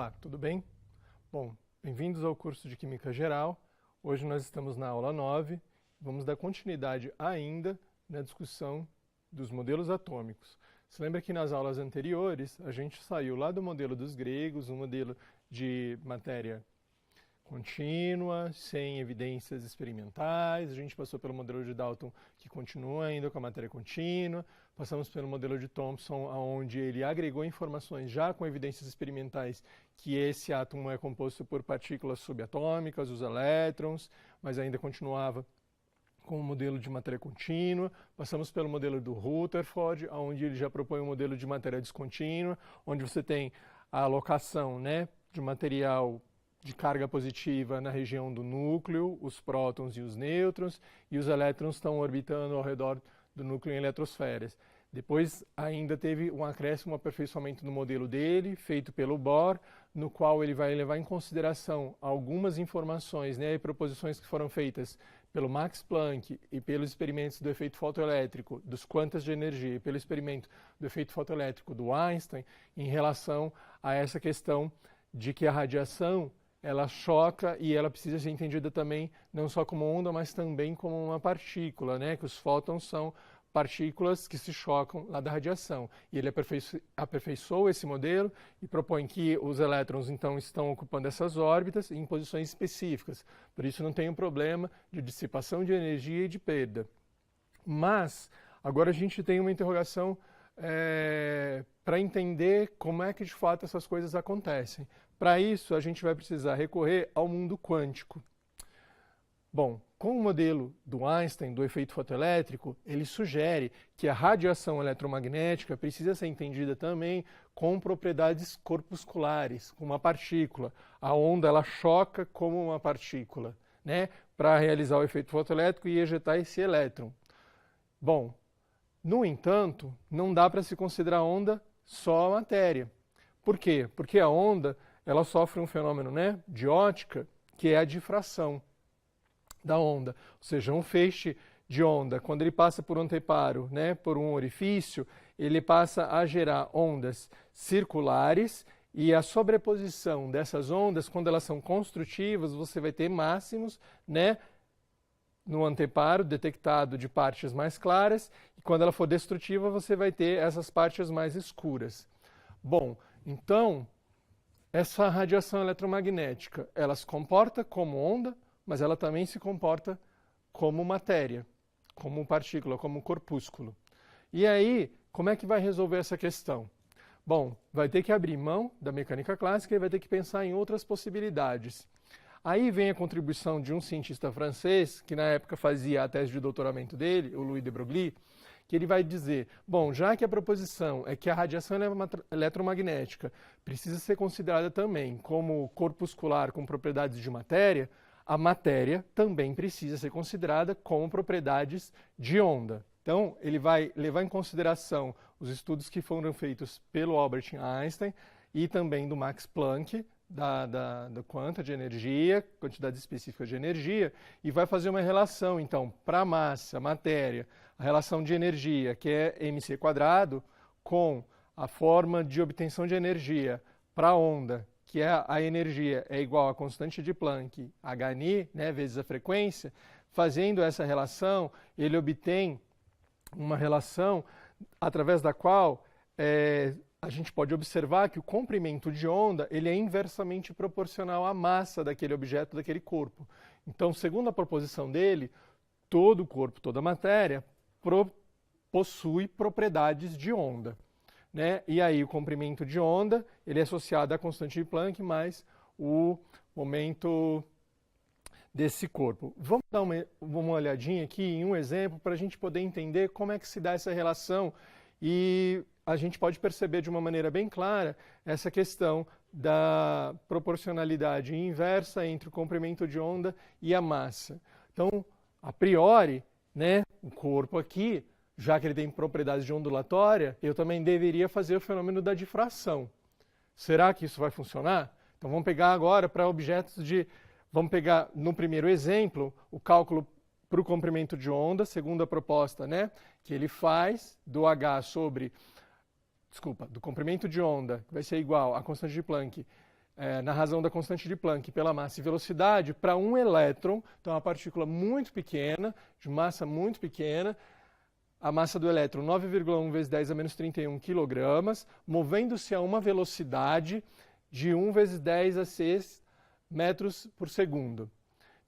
Olá, tudo bem? Bom, bem-vindos ao curso de Química Geral. Hoje nós estamos na aula 9. Vamos dar continuidade ainda na discussão dos modelos atômicos. Se lembra que nas aulas anteriores a gente saiu lá do modelo dos gregos, um modelo de matéria contínua, sem evidências experimentais. A gente passou pelo modelo de Dalton, que continua ainda com a matéria contínua. Passamos pelo modelo de Thomson, onde ele agregou informações já com evidências experimentais que esse átomo é composto por partículas subatômicas, os elétrons, mas ainda continuava com o modelo de matéria contínua. Passamos pelo modelo do Rutherford, onde ele já propõe um modelo de matéria descontínua, onde você tem a alocação, de material de carga positiva na região do núcleo, os prótons e os nêutrons, e os elétrons estão orbitando ao redor do núcleo em eletrosferas. Depois ainda teve um acréscimo, um aperfeiçoamento no modelo dele, feito pelo Bohr, no qual ele vai levar em consideração algumas informações e proposições que foram feitas pelo Max Planck e pelos experimentos do efeito fotoelétrico, dos quantas de energia, e pelo experimento do efeito fotoelétrico do Einstein, em relação a essa questão de que a radiação ela choca e ela precisa ser entendida também não só como onda, mas também como uma partícula, que os fótons são partículas que se chocam lá da radiação. E ele aperfeiçoou esse modelo e propõe que os elétrons, então, estão ocupando essas órbitas em posições específicas. Por isso não tem um problema de dissipação de energia e de perda. Mas, agora a gente tem uma interrogação para entender como é que, de fato, essas coisas acontecem. Para isso, a gente vai precisar recorrer ao mundo quântico. Bom, com o modelo do Einstein, do efeito fotoelétrico, ele sugere que a radiação eletromagnética precisa ser entendida também com propriedades corpusculares, com uma partícula. A onda ela choca como uma partícula, para realizar o efeito fotoelétrico e ejetar esse elétron. Bom, no entanto, não dá para se considerar onda só a matéria. Por quê? Porque a onda ela sofre um fenômeno de ótica, que é a difração da onda. Ou seja, um feixe de onda, quando ele passa por um anteparo, por um orifício, ele passa a gerar ondas circulares e a sobreposição dessas ondas, quando elas são construtivas, você vai ter máximos, no anteparo detectado de partes mais claras, e quando ela for destrutiva, você vai ter essas partes mais escuras. Bom, então, essa radiação eletromagnética, ela se comporta como onda, mas ela também se comporta como matéria, como partícula, como corpúsculo. E aí, como é que vai resolver essa questão? Bom, vai ter que abrir mão da mecânica clássica e vai ter que pensar em outras possibilidades. Aí vem a contribuição de um cientista francês, que na época fazia a tese de doutoramento dele, o Louis de Broglie, que ele vai dizer, bom, já que a proposição é que a radiação eletromagnética precisa ser considerada também como corpuscular com propriedades de matéria, a matéria também precisa ser considerada como propriedades de onda. Então, ele vai levar em consideração os estudos que foram feitos pelo Albert Einstein e também do Max Planck, do quanta de energia, quantidade específica de energia, e vai fazer uma relação, então, para a massa, matéria, a relação de energia, que é mc², com a forma de obtenção de energia para a onda, que é a energia é igual à constante de Planck, hν, vezes a frequência. Fazendo essa relação, ele obtém uma relação através da qual a gente pode observar que o comprimento de onda ele é inversamente proporcional à massa daquele objeto, daquele corpo. Então, segundo a proposição dele, todo o corpo, toda a matéria possui propriedades de onda. E aí o comprimento de onda ele é associado à constante de Planck mais o momento desse corpo. Vamos dar uma olhadinha aqui em um exemplo para a gente poder entender como é que se dá essa relação e a gente pode perceber de uma maneira bem clara essa questão da proporcionalidade inversa entre o comprimento de onda e a massa. Então, a priori, o corpo aqui, já que ele tem propriedades de ondulatória, eu também deveria fazer o fenômeno da difração. Será que isso vai funcionar? Então vamos pegar agora para objetos de... Vamos pegar no primeiro exemplo o cálculo para o comprimento de onda, segundo a proposta, que ele faz do do comprimento de onda, que vai ser igual à constante de Planck, na razão da constante de Planck pela massa e velocidade, para um elétron, então uma partícula muito pequena, de massa muito pequena, a massa do elétron 9,1 vezes 10 a menos 31 kg, movendo-se a uma velocidade de 1 vezes 10 a 6 metros por segundo.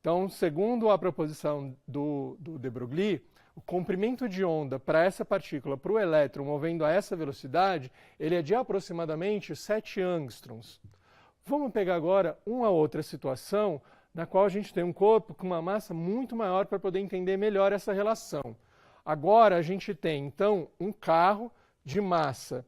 Então, segundo a proposição do de Broglie, o comprimento de onda para essa partícula, para o elétron movendo a essa velocidade, ele é de aproximadamente 7 angstroms. Vamos pegar agora uma outra situação na qual a gente tem um corpo com uma massa muito maior para poder entender melhor essa relação. Agora a gente tem, então, um carro de massa,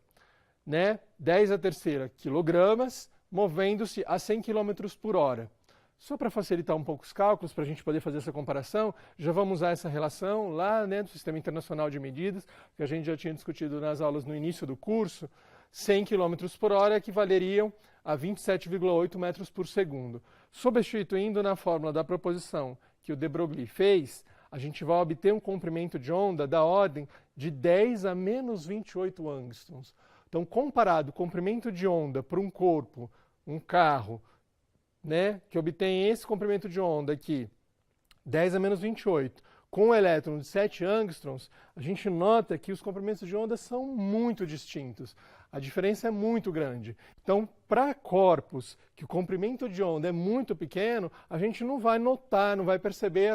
10 a terceira quilogramas, movendo-se a 100 km por hora. Só para facilitar um pouco os cálculos, para a gente poder fazer essa comparação, já vamos usar essa relação lá no Sistema Internacional de Medidas, que a gente já tinha discutido nas aulas no início do curso. 100 km por hora equivaleriam a 27,8 metros por segundo. Substituindo na fórmula da proposição que o de Broglie fez, a gente vai obter um comprimento de onda da ordem de 10 a menos 28 angstroms. Então, comparado o comprimento de onda para um corpo, um carro, que obtém esse comprimento de onda aqui, 10 a menos 28, com um elétron de 7 angstroms, a gente nota que os comprimentos de onda são muito distintos. A diferença é muito grande. Então, para corpos que o comprimento de onda é muito pequeno, a gente não vai notar, não vai perceber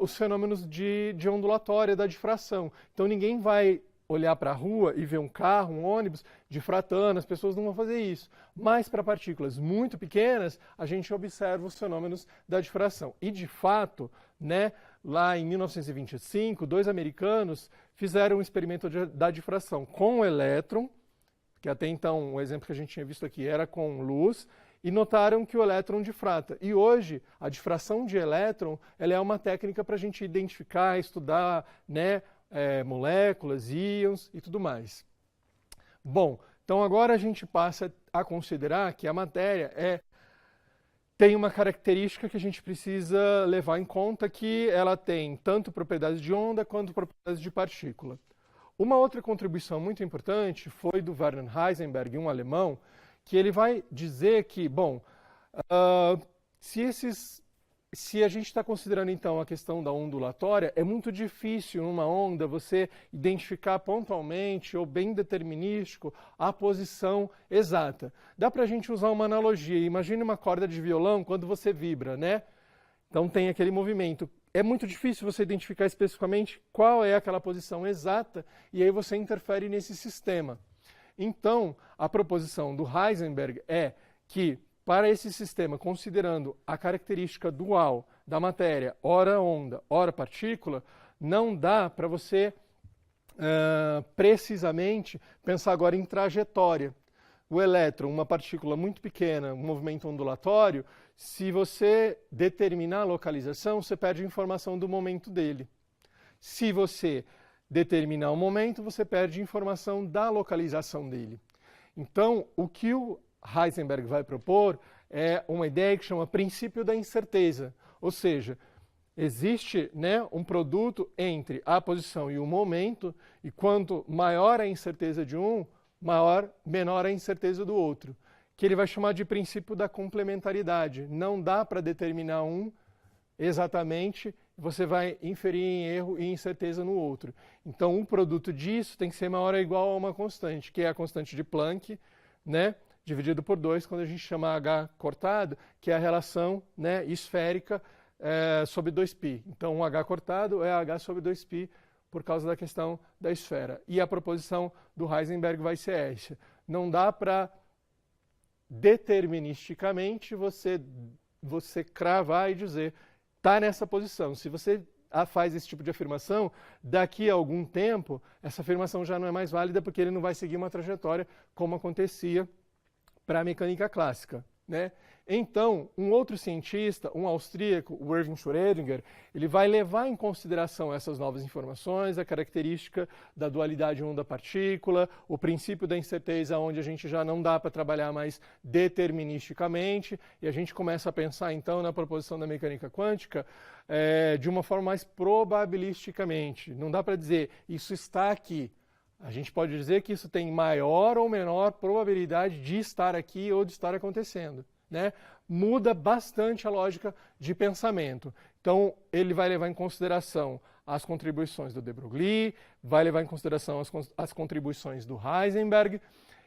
os fenômenos de ondulatória da difração. Então, ninguém vai olhar para a rua e ver um carro, um ônibus difratando, as pessoas não vão fazer isso. Mas para partículas muito pequenas, a gente observa os fenômenos da difração. E, de fato, lá em 1925, 2 americanos fizeram um experimento da difração com o elétron, que até então o exemplo que a gente tinha visto aqui era com luz, e notaram que o elétron difrata. E hoje, a difração de elétron ela é uma técnica para a gente identificar, estudar moléculas, íons e tudo mais. Bom, então agora a gente passa a considerar que a matéria tem uma característica que a gente precisa levar em conta, que ela tem tanto propriedades de onda quanto propriedades de partícula. Uma outra contribuição muito importante foi do Werner Heisenberg, um alemão, que ele vai dizer que, se a gente está considerando então a questão da ondulatória, é muito difícil numa onda você identificar pontualmente ou bem determinístico a posição exata. Dá para a gente usar uma analogia. Imagine uma corda de violão quando você vibra, Então tem aquele movimento. É muito difícil você identificar especificamente qual é aquela posição exata e aí você interfere nesse sistema. Então, a proposição do Heisenberg é que para esse sistema, considerando a característica dual da matéria, ora onda, ora partícula, não dá para você precisamente pensar agora em trajetória. O elétron, uma partícula muito pequena, um movimento ondulatório, se você determinar a localização, você perde a informação do momento dele. Se você determinar o momento, você perde a informação da localização dele. Então, o que o Heisenberg vai propor é uma ideia que chama princípio da incerteza, ou seja, existe um produto entre a posição e o momento, e quanto maior a incerteza de um, menor a incerteza do outro, que ele vai chamar de princípio da complementaridade. Não dá para determinar um exatamente, você vai inferir em erro e incerteza no outro. Então, um produto disso tem que ser maior ou igual a uma constante, que é a constante de Planck, dividido por 2, quando a gente chama H cortado, que é a relação esférica sobre 2π. Então, um H cortado é H sobre 2π por causa da questão da esfera. E a proposição do Heisenberg vai ser essa. Não dá para deterministicamente você cravar e dizer está nessa posição. Se você faz esse tipo de afirmação, daqui a algum tempo, essa afirmação já não é mais válida porque ele não vai seguir uma trajetória como acontecia para a mecânica clássica. Então, um outro cientista, um austríaco, o Erwin Schrödinger, ele vai levar em consideração essas novas informações, a característica da dualidade onda-partícula, o princípio da incerteza, onde a gente já não dá para trabalhar mais deterministicamente, e a gente começa a pensar, então, na proposição da mecânica quântica de uma forma mais probabilisticamente. Não dá para dizer, isso está aqui. A gente pode dizer que isso tem maior ou menor probabilidade de estar aqui ou de estar acontecendo, né? Muda bastante a lógica de pensamento. Então, ele vai levar em consideração as contribuições do de Broglie, vai levar em consideração as contribuições do Heisenberg,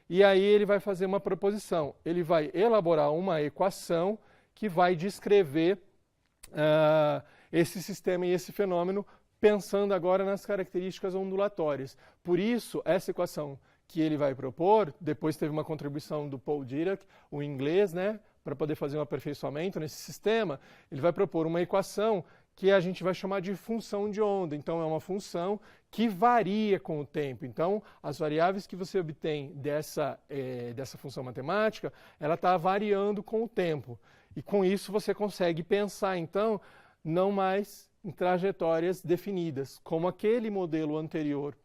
e aí ele vai fazer uma proposição. Ele vai elaborar uma equação que vai descrever esse sistema e esse fenômeno, pensando agora nas características ondulatórias. Por isso, essa equação que ele vai propor, depois teve uma contribuição do Paul Dirac, o inglês, né, para poder fazer um aperfeiçoamento nesse sistema, ele vai propor uma equação que a gente vai chamar de função de onda. Então, é uma função que varia com o tempo. Então, as variáveis que você obtém dessa função matemática, ela está variando com o tempo. E com isso você consegue pensar, então, não mais em trajetórias definidas, como aquele modelo anterior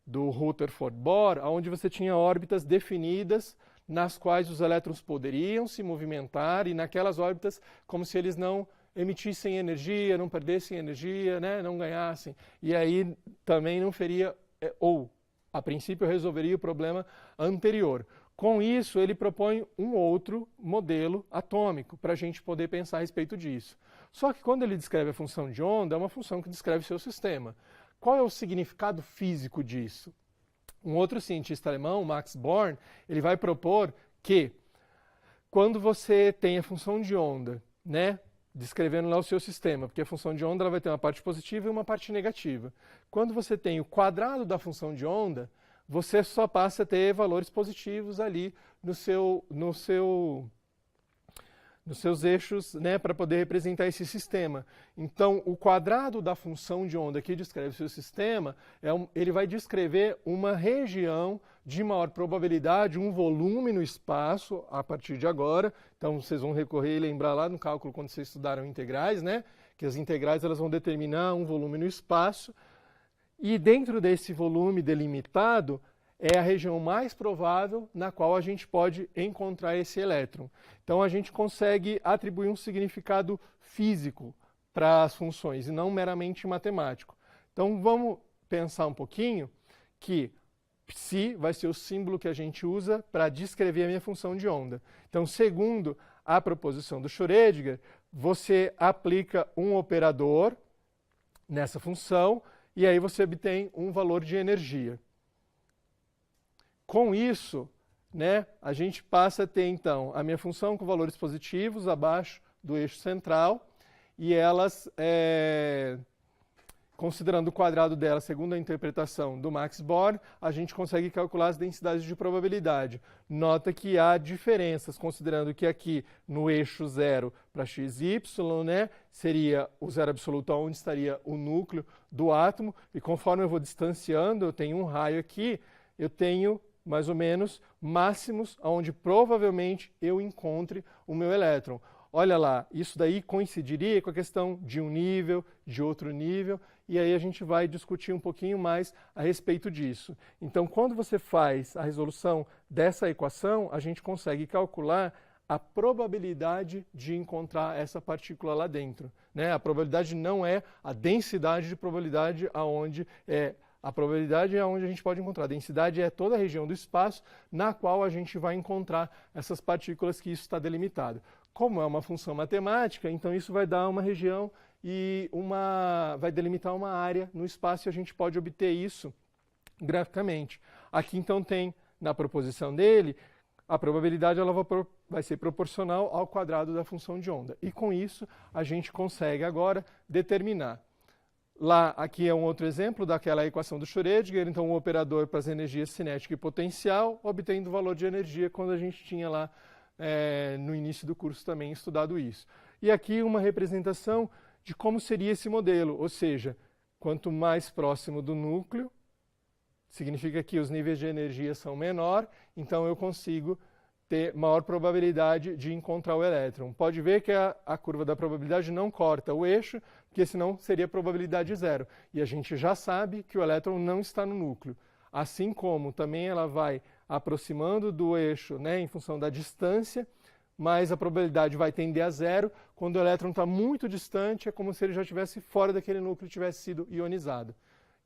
do Rutherford-Bohr, onde você tinha órbitas definidas nas quais os elétrons poderiam se movimentar e naquelas órbitas como se eles não emitissem energia, não perdessem energia, né, não ganhassem. E aí também não faria, ou a princípio resolveria o problema anterior. Com isso, ele propõe um outro modelo atômico para a gente poder pensar a respeito disso. Só que quando ele descreve a função de onda, é uma função que descreve o seu sistema. Qual é o significado físico disso? Um outro cientista alemão, Max Born, ele vai propor que quando você tem a função de onda, né, descrevendo lá o seu sistema, porque a função de onda ela vai ter uma parte positiva e uma parte negativa. Quando você tem o quadrado da função de onda, você só passa a ter valores positivos ali nos seus eixos, né, para poder representar esse sistema. Então, o quadrado da função de onda que descreve o seu sistema, ele vai descrever uma região de maior probabilidade, um volume no espaço, a partir de agora. Então, vocês vão recorrer e lembrar lá no cálculo, quando vocês estudaram integrais, né, que as integrais elas vão determinar um volume no espaço. E dentro desse volume delimitado, é a região mais provável na qual a gente pode encontrar esse elétron. Então, a gente consegue atribuir um significado físico para as funções e não meramente matemático. Então, vamos pensar um pouquinho que psi vai ser o símbolo que a gente usa para descrever a minha função de onda. Então, segundo a proposição do Schrödinger, você aplica um operador nessa função e aí você obtém um valor de energia. Com isso, né, a gente passa a ter, então, a minha função com valores positivos abaixo do eixo central e elas, considerando o quadrado dela, segundo a interpretação do Max Born, a gente consegue calcular as densidades de probabilidade. Nota que há diferenças, considerando que aqui no eixo 0 para x e y, né, seria o zero absoluto onde estaria o núcleo do átomo, e conforme eu vou distanciando, eu tenho um raio aqui, eu tenho mais ou menos máximos onde provavelmente eu encontre o meu elétron. Olha lá, isso daí coincidiria com a questão de um nível, de outro nível, e aí a gente vai discutir um pouquinho mais a respeito disso. Então, quando você faz a resolução dessa equação, a gente consegue calcular a probabilidade de encontrar essa partícula lá dentro, né? A probabilidade não é a densidade de probabilidade aonde a probabilidade é onde a gente pode encontrar. A densidade é toda a região do espaço na qual a gente vai encontrar essas partículas, que isso está delimitado. Como é uma função matemática, então isso vai dar uma região e vai delimitar uma área no espaço e a gente pode obter isso graficamente. Aqui então tem, na proposição dele, a probabilidade ela vai ser proporcional ao quadrado da função de onda. E com isso a gente consegue agora determinar. Lá, aqui é um outro exemplo daquela equação do Schrödinger, então o operador para as energias cinética e potencial, obtendo o valor de energia quando a gente tinha lá no início do curso também estudado isso. E aqui uma representação de como seria esse modelo, ou seja, quanto mais próximo do núcleo, significa que os níveis de energia são menor, então eu consigo ter maior probabilidade de encontrar o elétron. Pode ver que a curva da probabilidade não corta o eixo, porque senão seria probabilidade zero. E a gente já sabe que o elétron não está no núcleo. Assim como também ela vai aproximando do eixo, né, em função da distância, mas a probabilidade vai tender a zero. Quando o elétron está muito distante, é como se ele já estivesse fora daquele núcleo e tivesse sido ionizado.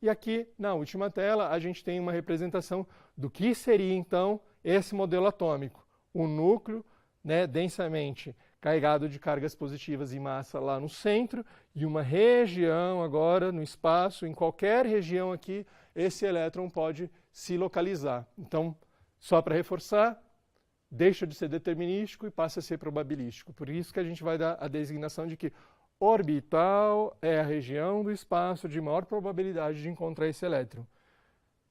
E aqui, na última tela, a gente tem uma representação do que seria, então, esse modelo atômico. O núcleo, né, densamente carregado de cargas positivas e massa lá no centro, e uma região agora no espaço, em qualquer região aqui, esse elétron pode se localizar. Então, só para reforçar, deixa de ser determinístico e passa a ser probabilístico. Por isso que a gente vai dar a designação de que orbital é a região do espaço de maior probabilidade de encontrar esse elétron.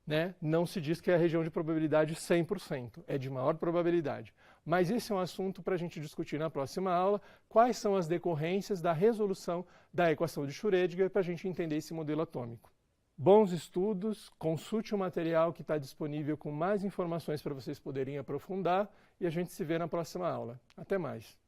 Né? Não se diz que é a região de probabilidade 100%, é de maior probabilidade. Mas esse é um assunto para a gente discutir na próxima aula, quais são as decorrências da resolução da equação de Schrödinger para a gente entender esse modelo atômico. Bons estudos, consulte o material que está disponível com mais informações para vocês poderem aprofundar e a gente se vê na próxima aula. Até mais!